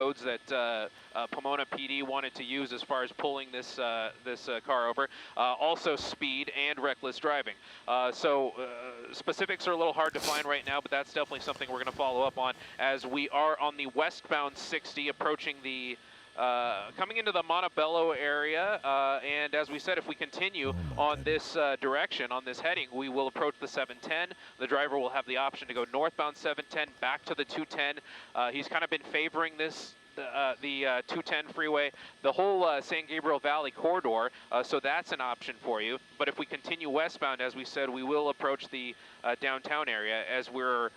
roads that Pomona PD wanted to use as far as pulling this car over. Also speed and reckless driving. Specifics are a little hard to find right now, but that's definitely something we're going to follow up on as we are on the westbound 60 approaching the coming into the Montebello area, and as we said, if we continue on this direction, on this heading, we will approach the 710. The driver will have the option to go northbound 710 back to the 210. He's kind of been favoring this the 210 freeway, the whole San Gabriel Valley corridor, so that's an option for you. But if we continue westbound, as we said, we will approach the downtown area as we're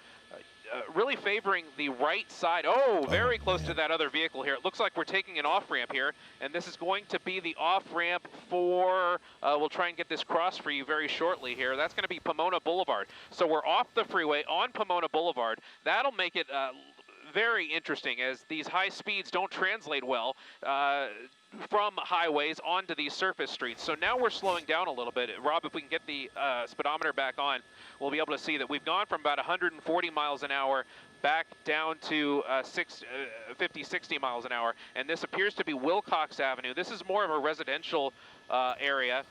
really favoring the right side. Oh, very close to that other vehicle here. It looks like we're taking an off-ramp here, and this is going to be the off-ramp for, we'll try and get this cross for you very shortly here. That's going to be Pomona Boulevard. So we're off the freeway on Pomona Boulevard. That'll make it very interesting as these high speeds don't translate well from highways onto these surface streets. So now we're slowing down a little bit. Rob, if we can get the speedometer back on, we'll be able to see that we've gone from about 140 miles an hour back down to 50, 60 miles an hour. And this appears to be Wilcox Avenue. This is more of a residential area.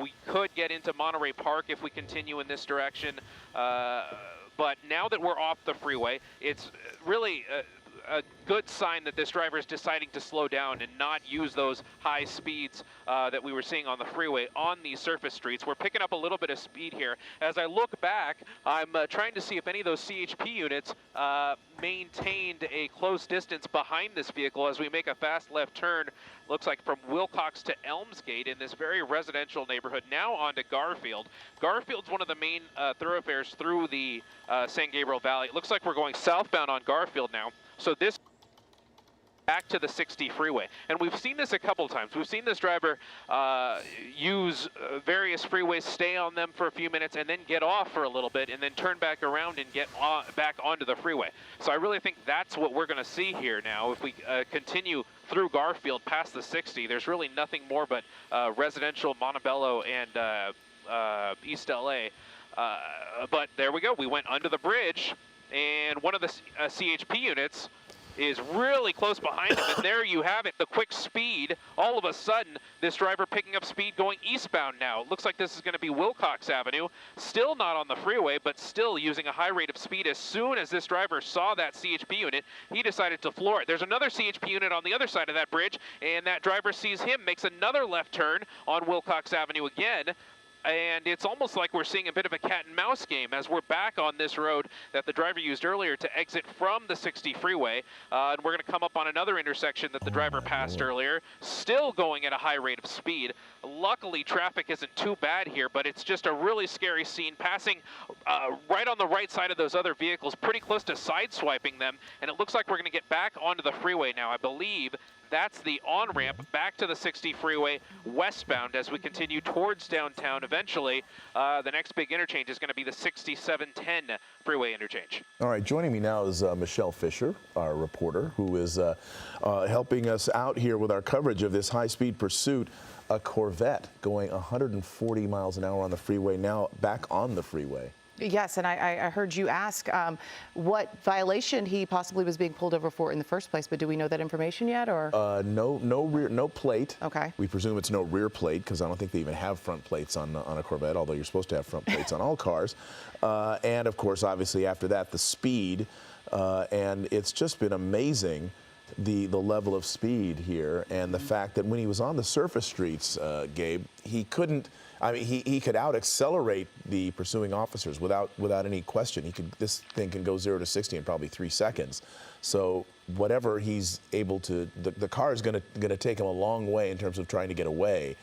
We could get into Monterey Park if we continue in this direction. But now that we're off the freeway, it's really a good sign that this driver is deciding to slow down and not use those high speeds that we were seeing on the freeway on these surface streets. We're picking up a little bit of speed here. As I look back, I'm trying to see if any of those CHP units maintained a close distance behind this vehicle as we make a fast left turn. Looks like from Wilcox to Elmsgate in this very residential neighborhood, now onto Garfield. Garfield's one of the main thoroughfares through the San Gabriel Valley. It looks like we're going southbound on Garfield now. So this back to the 60 freeway. And we've seen this a couple times. We've seen this driver use various freeways, stay on them for a few minutes, and then get off for a little bit, and then turn back around and get back onto the freeway. So I really think that's what we're going to see here now. If we continue through Garfield past the 60, there's really nothing more but residential Montebello and East LA. But there we go. We went under the bridge, and one of the CHP units is really close behind him, and there you have it, the quick speed. All of a sudden, this driver picking up speed going eastbound now. It looks like this is going to be Wilcox Avenue, still not on the freeway, but still using a high rate of speed. As soon as this driver saw that CHP unit, he decided to floor it. There's another CHP unit on the other side of that bridge, and that driver sees him, makes another left turn on Wilcox Avenue again. And it's almost like we're seeing a bit of a cat and mouse game as we're back on this road that the driver used earlier to exit from the 60 freeway. And we're going to come up on another intersection that the driver passed earlier, still going at a high rate of speed. Luckily, traffic isn't too bad here, but it's just a really scary scene, passing right on the right side of those other vehicles, pretty close to sideswiping them. And it looks like we're going to get back onto the freeway now. I believe that's the on-ramp back to the 60 freeway westbound as we continue towards downtown. Eventually, the next big interchange is going to be the 6710 freeway interchange. All right, joining me now is Michelle Fisher, our reporter, who is helping us out here with our coverage of this high-speed pursuit. A Corvette going 140 miles an hour on the freeway, now back on the freeway. Yes, and I heard you ask what violation he possibly was being pulled over for in the first place, but do we know that information yet, or? No plate. Okay. We presume it's no rear plate because I don't think they even have front plates on a Corvette, although you're supposed to have front plates on all cars. And of course, obviously after that, the speed, and it's just been amazing. The level of speed here and the fact that when he was on the surface streets, Gabe, he couldn't. I mean, he could out accelerate the pursuing officers without any question. This thing can go 0 to 60 in probably 3 seconds. So whatever he's able to, the car is going to take him a long way in terms of trying to get away.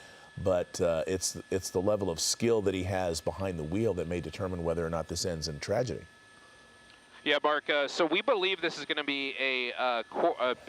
But it's the level of skill that he has behind the wheel that may determine whether or not this ends in tragedy. Yeah, Mark, so we believe this is going to be a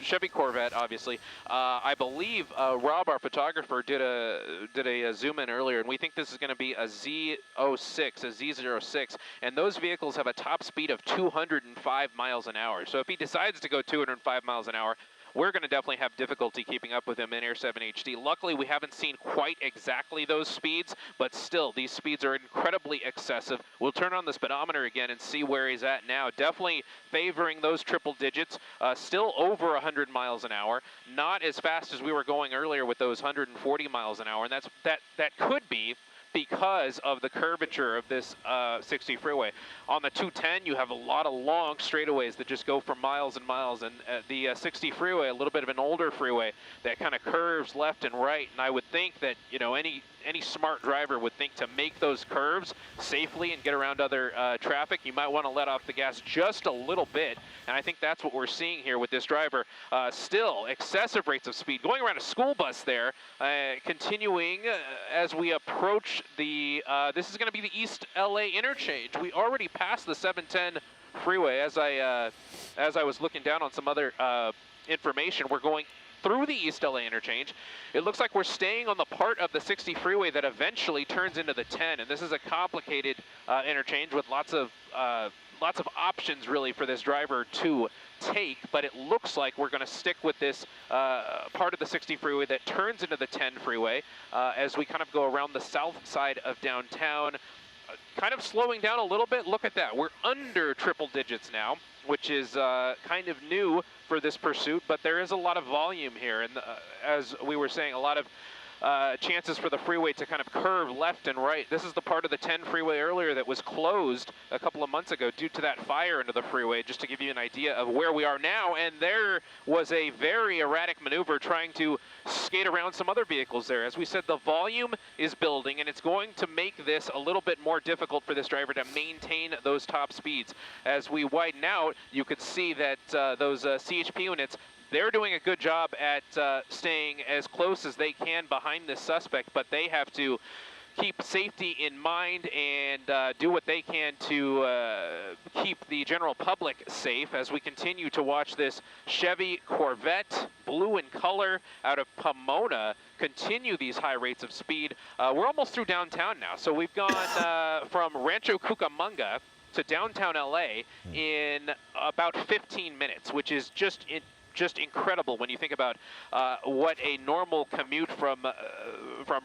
Chevy Corvette, obviously. I believe Rob, our photographer, did a zoom in earlier, and we think this is going to be a Z06, a Z06, and those vehicles have a top speed of 205 miles an hour. So if he decides to go 205 miles an hour, we're going to definitely have difficulty keeping up with him in Air 7 HD. Luckily, we haven't seen quite exactly those speeds, but still, these speeds are incredibly excessive. We'll turn on the speedometer again and see where he's at now. Definitely favoring those triple digits, still over 100 miles an hour, not as fast as we were going earlier with those 140 miles an hour, and that could be because of the curvature of this 60 freeway. On the 210, you have a lot of long straightaways that just go for miles and miles, and the 60 freeway, a little bit of an older freeway that kind of curves left and right, and I would think that, you know, any smart driver would think to make those curves safely and get around other traffic, you might want to let off the gas just a little bit, and I think that's what we're seeing here with this driver. Still, excessive rates of speed. Going around a school bus there, continuing as we approach the, this is going to be the East LA interchange. We already passed the 710 freeway. As I was looking down on some other information, we're going through the East LA interchange. It looks like we're staying on the part of the 60 freeway that eventually turns into the 10, and this is a complicated interchange with lots of options really for this driver to take, but it looks like we're going to stick with this part of the 60 freeway that turns into the 10 freeway as we kind of go around the south side of downtown, kind of slowing down a little bit. Look at that, we're under triple digits now, which is kind of new for this pursuit, but there is a lot of volume here, and as we were saying, a lot of chances for the freeway to kind of curve left and right. This is the part of the 10 freeway earlier that was closed a couple of months ago due to that fire into the freeway, just to give you an idea of where we are now, and there was a very erratic maneuver trying to skate around some other vehicles there. As we said, the volume is building, and it's going to make this a little bit more difficult for this driver to maintain those top speeds. As we widen out, you could see that those CHP units, they're doing a good job at staying as close as they can behind this suspect, but they have to keep safety in mind and do what they can to keep the general public safe as we continue to watch this Chevy Corvette, blue in color, out of Pomona, continue these high rates of speed. We're almost through downtown now, so we've gone from Rancho Cucamonga to downtown LA in about 15 minutes, which is just incredible when you think about what a normal commute from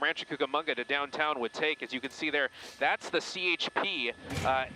Rancho Cucamonga to downtown would take. As you can see there, that's the CHP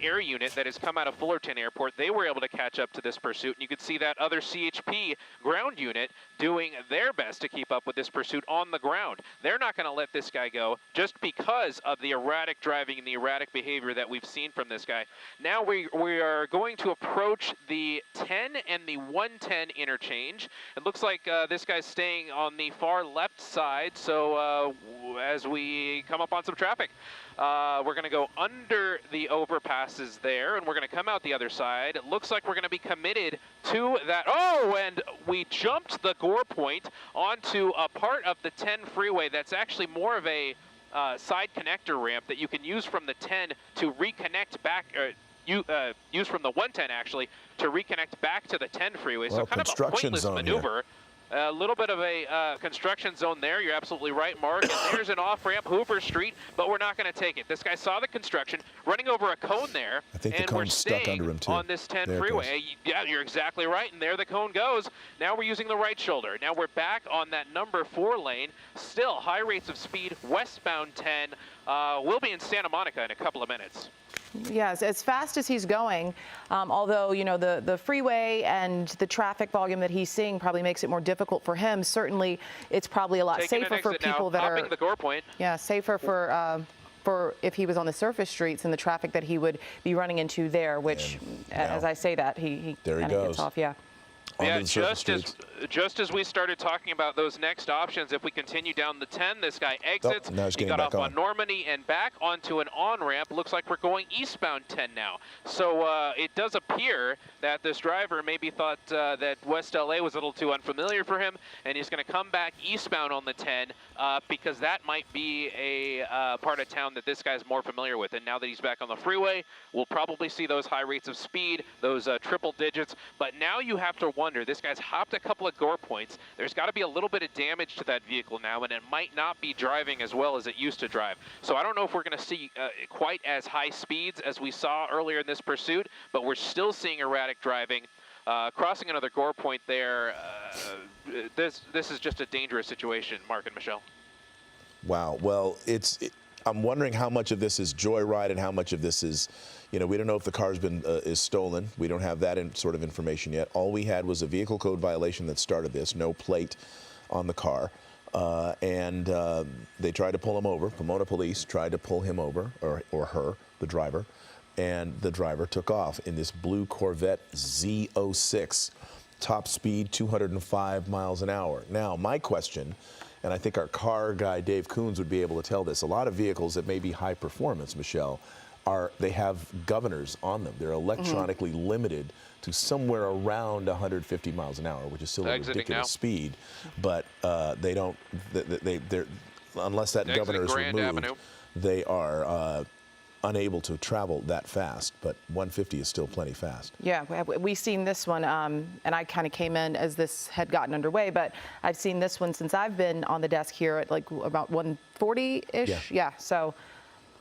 air unit that has come out of Fullerton Airport. They were able to catch up to this pursuit, and you can see that other CHP ground unit doing their best to keep up with this pursuit on the ground. They're not going to let this guy go just because of the erratic driving and the erratic behavior that we've seen from this guy. Now we are going to approach the 10 and the 110 interchange. It looks like this guy's staying on the far left side, so as we come up on some traffic, we're going to go under the overpasses there, and we're going to come out the other side. It looks like we're going to be committed to that. Oh, and we jumped the gore point onto a part of the 10 freeway that's actually more of a side connector ramp that you can use from the 10 to reconnect back, use from the 110 actually to reconnect back to the 10 freeway. Well, so kind of a pointless maneuver. Here. A little bit of a construction zone there. You're absolutely right, Mark. And there's an off-ramp, Hoover Street, but we're not going to take it. This guy saw the construction, running over a cone there, I think the cone's stuck under him too. On this 10 freeway. Yeah, you're exactly right, and there the cone goes. Now we're using the right shoulder. Now we're back on that number 4 lane. Still high rates of speed, westbound 10. We'll be in Santa Monica in a couple of minutes. Yes, as fast as he's going, although, you know, the freeway and the traffic volume that he's seeing probably makes it more difficult for him. Certainly, it's probably a lot safer for people that are the gore point. Yeah, safer for if he was on the surface streets and the traffic that he would be running into there, which, as I say that, he there he kind of goes. gets off, yeah. Yeah, just as we started talking about those next options, if we continue down the 10, this guy exits. He got off on Normandy and back onto an on-ramp. Looks like we're going eastbound 10 now. So it does appear that this driver maybe thought that West LA was a little too unfamiliar for him, and he's going to come back eastbound on the 10 because that might be a part of town that this guy's more familiar with. And now that he's back on the freeway, we'll probably see those high rates of speed, those triple digits. But now you have to wonder, this guy's hopped a couple of gore points. There's got to be a little bit of damage to that vehicle now, and it might not be driving as well as it used to drive. So I don't know if we're going to see quite as high speeds as we saw earlier in this pursuit, but we're still seeing erratic driving. crossing another gore point there, this is just a dangerous situation, Mark and Michelle. Wow. Well, I'm wondering how much of this is joyride and how much of this is, we don't know if the car's been is stolen. We don't have that sort of information yet. All we had was a vehicle code violation that started this, no plate on the car. And they tried to pull him over. Pomona police tried to pull him over, or her, the driver, and the driver took off in this blue Corvette Z06, top speed 205 miles an hour. Now, my question, and I think our car guy Dave Coons would be able to tell this, a lot of vehicles that may be high performance, Michelle, they have governors on them. They're electronically limited to somewhere around 150 miles an hour, which is still a ridiculous speed. But they don't, they're unless that governor is removed, they are unable to travel that fast. But 150 is still plenty fast. Yeah, we've seen this one, and I kind of came in as this had gotten underway, but I've seen this one since I've been on the desk here at like about 140-ish. Yeah, so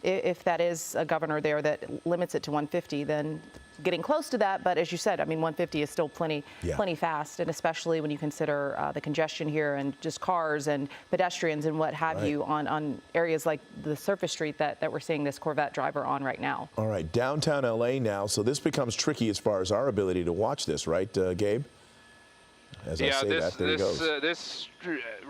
if that is a governor there that limits it to 150, then getting close to that. But as you said, I mean, 150 is still plenty fast, and especially when you consider the congestion here and just cars and pedestrians and what have you on areas like the surface street that we're seeing this Corvette driver on right now. All right, downtown LA now, so this becomes tricky as far as our ability to watch this, right, Gabe? As I say that, there he goes.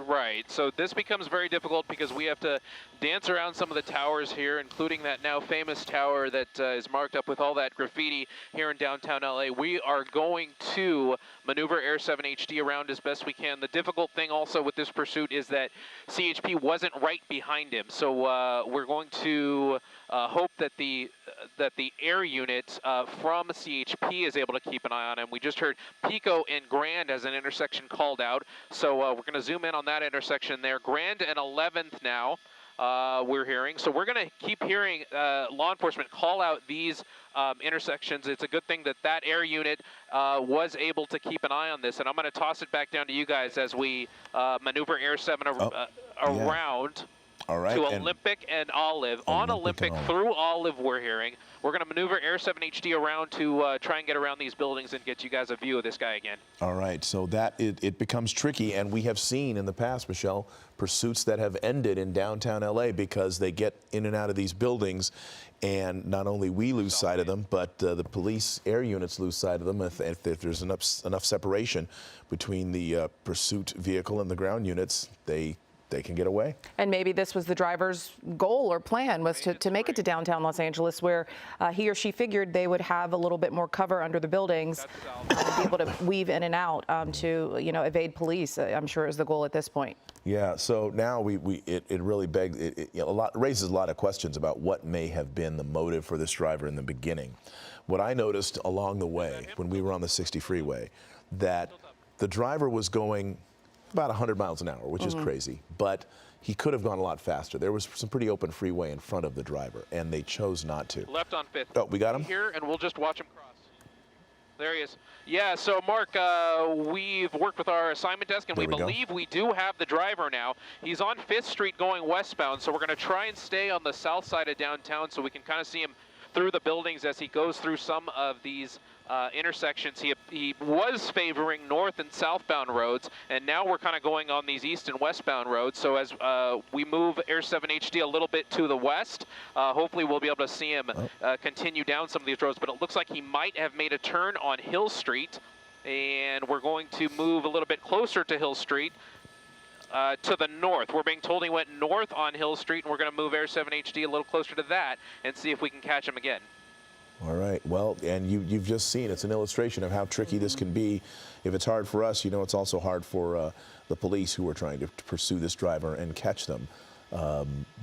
Right. So this becomes very difficult because we have to dance around some of the towers here, including that now famous tower that is marked up with all that graffiti here in downtown LA. We are going to maneuver Air 7 HD around as best we can. The difficult thing also with this pursuit is that CHP wasn't right behind him. So we're going to hope that the air unit from CHP is able to keep an eye on him. We just heard Pico and Grand as an intersection called out. So we're going to zoom in on that intersection there. Grand and 11th now. We're hearing. So we're going to keep hearing law enforcement call out these intersections. It's a good thing that that air unit was able to keep an eye on this. And I'm going to toss it back down to you guys as we maneuver Air 7 around. All right, to Olympic and Olive. On Olympic through Olive, we're hearing. We're going to maneuver Air 7 HD around to try and get around these buildings and get you guys a view of this guy again. All right, so that it becomes tricky, and we have seen in the past, Michelle, pursuits that have ended in downtown LA because they get in and out of these buildings, and not only we lose sight of them, but the police air units lose sight of them if there's enough separation between the pursuit vehicle and the ground units. They can get away. And maybe this was the driver's goal or plan, was to make it to downtown Los Angeles, where he or she figured they would have a little bit more cover under the buildings, be able to weave in and out to evade police. I'm sure is the goal at this point. Yeah. So now it really raises a lot of questions about what may have been the motive for this driver in the beginning. What I noticed along the way when we were on the 60 freeway, that the driver was going about 100 miles an hour, which is crazy, but he could have gone a lot faster. There was some pretty open freeway in front of the driver, and they chose not to. Left on 5th. Oh, we got him? Here, and we'll just watch him cross. There he is. Yeah, so Mark, we've worked with our assignment desk, and we believe we do have the driver now. He's on 5th Street going westbound, so we're going to try and stay on the south side of downtown so we can kind of see him through the buildings as he goes through some of these intersections. He was favoring north and southbound roads, and now we're kind of going on these east and westbound roads. So as we move Air 7 HD a little bit to the west, hopefully we'll be able to see him continue down some of these roads. But it looks like he might have made a turn on Hill Street, and we're going to move a little bit closer to Hill Street. To the north. We're being told he went north on Hill Street, and we're going to move Air 7 HD a little closer to that and see if we can catch him again. All right. Well, and you've just seen, it's an illustration of how tricky this can be. If it's hard for us, it's also hard for the police who are trying to pursue this driver and catch them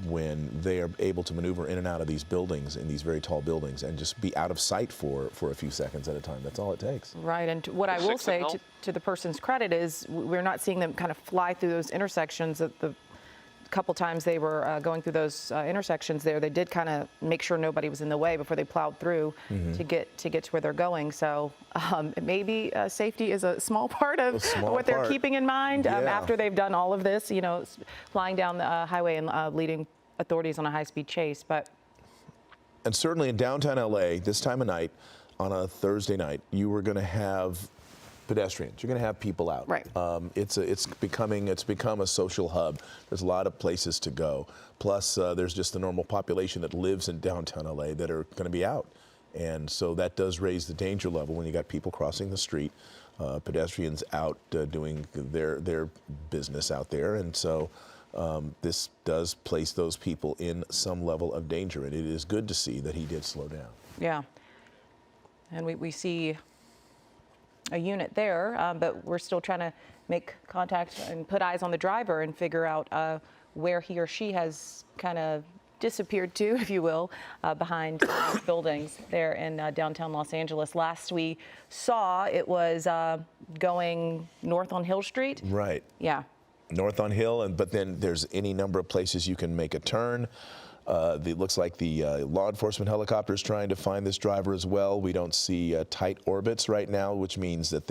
when they are able to maneuver in and out of these buildings, in these very tall buildings, and just be out of sight for a few seconds at a time. That's all it takes. Right. And what I will say to the person's credit is we're not seeing them kind of fly through those intersections. At the couple times they were going through those intersections there, they did kind of make sure nobody was in the way before they plowed through to get to where they're going. So maybe safety is a small part of what they're keeping in mind after they've done all of this, flying down the highway and leading authorities on a high-speed chase. And certainly in downtown LA, this time of night, on a Thursday night, you were going to have pedestrians. You're going to have people out. Right. It's become a social hub. There's a lot of places to go. Plus, there's just the normal population that lives in downtown LA that are going to be out, and so that does raise the danger level when you got people crossing the street, pedestrians out doing their business out there, and so this does place those people in some level of danger, and it is good to see that he did slow down. Yeah, and we see a unit there, but we're still trying to make contact and put eyes on the driver and figure out where he or she has kind of disappeared to, if you will, behind these buildings there in downtown Los Angeles. Last we saw, it was going north on Hill Street. Right. Yeah. North on Hill, but then there's any number of places you can make a turn. It looks like the law enforcement helicopter is trying to find this driver as well. We don't see tight orbits right now, which means that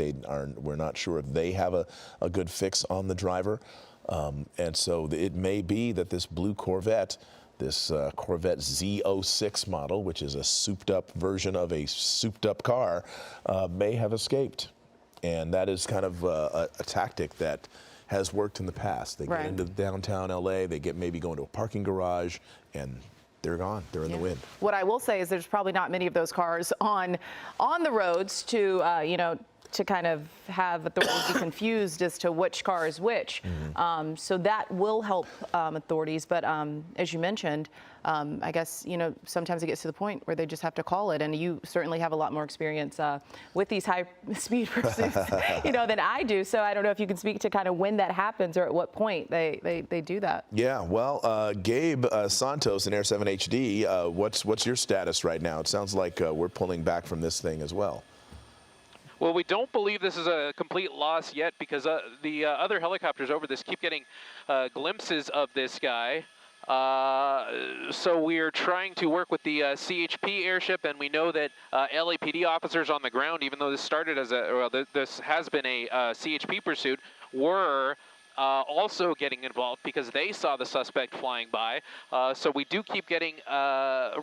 we're not sure if they have a good fix on the driver. And so it may be that this blue Corvette, this Corvette Z06 model, which is a souped-up version of a souped-up car, may have escaped. And that is kind of a tactic that has worked in the past. They get into downtown LA, they maybe go into a parking garage, and they're gone. They're in the wind. What I will say is there's probably not many of those cars on the roads to to kind of have authorities be confused as to which car is which. Mm-hmm. So that will help authorities. But as you mentioned, I guess, sometimes it gets to the point where they just have to call it. And you certainly have a lot more experience with these high-speed pursuits, than I do. So I don't know if you can speak to kind of when that happens or at what point they do that. Yeah, well, Gabe Santos in Air 7 HD, what's your status right now? It sounds like we're pulling back from this thing as well. Well, we don't believe this is a complete loss yet because the other helicopters over this keep getting glimpses of this guy. So we're trying to work with the CHP airship, and we know that LAPD officers on the ground, even though this started as this has been a CHP pursuit, were also getting involved because they saw the suspect flying by. So we do keep getting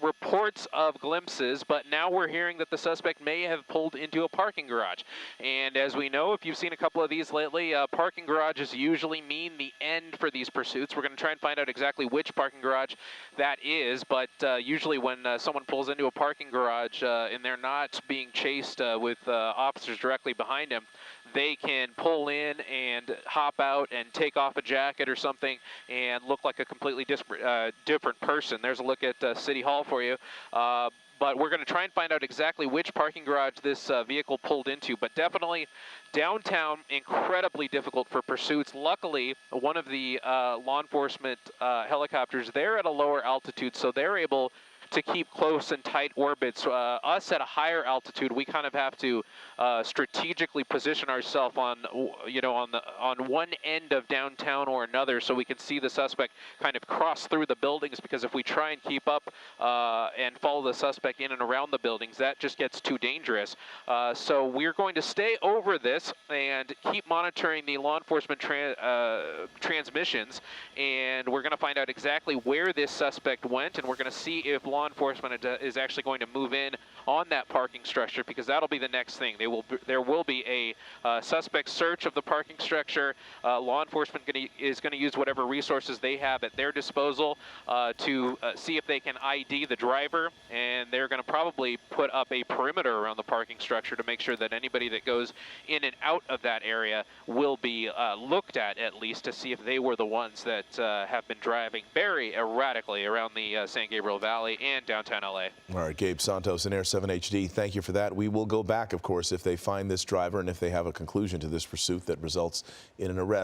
reports of glimpses, but now we're hearing that the suspect may have pulled into a parking garage. And as we know, if you've seen a couple of these lately, parking garages usually mean the end for these pursuits. We're going to try and find out exactly which parking garage that is, but usually when someone pulls into a parking garage and they're not being chased with officers directly behind them, they can pull in and hop out and take off a jacket or something and look like a completely different person. There's a look at City Hall for you. But we're going to try and find out exactly which parking garage this vehicle pulled into. But definitely downtown, incredibly difficult for pursuits. Luckily, one of the law enforcement helicopters, they're at a lower altitude, so they're able to keep close and tight orbits. Us at a higher altitude, we kind of have to strategically position ourselves on one end of downtown or another, so we can see the suspect kind of cross through the buildings. Because if we try and keep up and follow the suspect in and around the buildings, that just gets too dangerous. So we're going to stay over this and keep monitoring the law enforcement transmissions, and we're going to find out exactly where this suspect went, and we're going to see if law enforcement is actually going to move in on that parking structure, because that'll be the next thing. There will be a suspect search of the parking structure. Law enforcement is going to use whatever resources they have at their disposal to see if they can ID the driver, and they're going to probably put up a perimeter around the parking structure to make sure that anybody that goes in and out of that area will be looked at least, to see if they were the ones that have been driving very erratically around the San Gabriel Valley and downtown LA. All right, Gabe Santos in Air 7 HD, thank you for that. We will go back, of course, if they find this driver and if they have a conclusion to this pursuit that results in an arrest.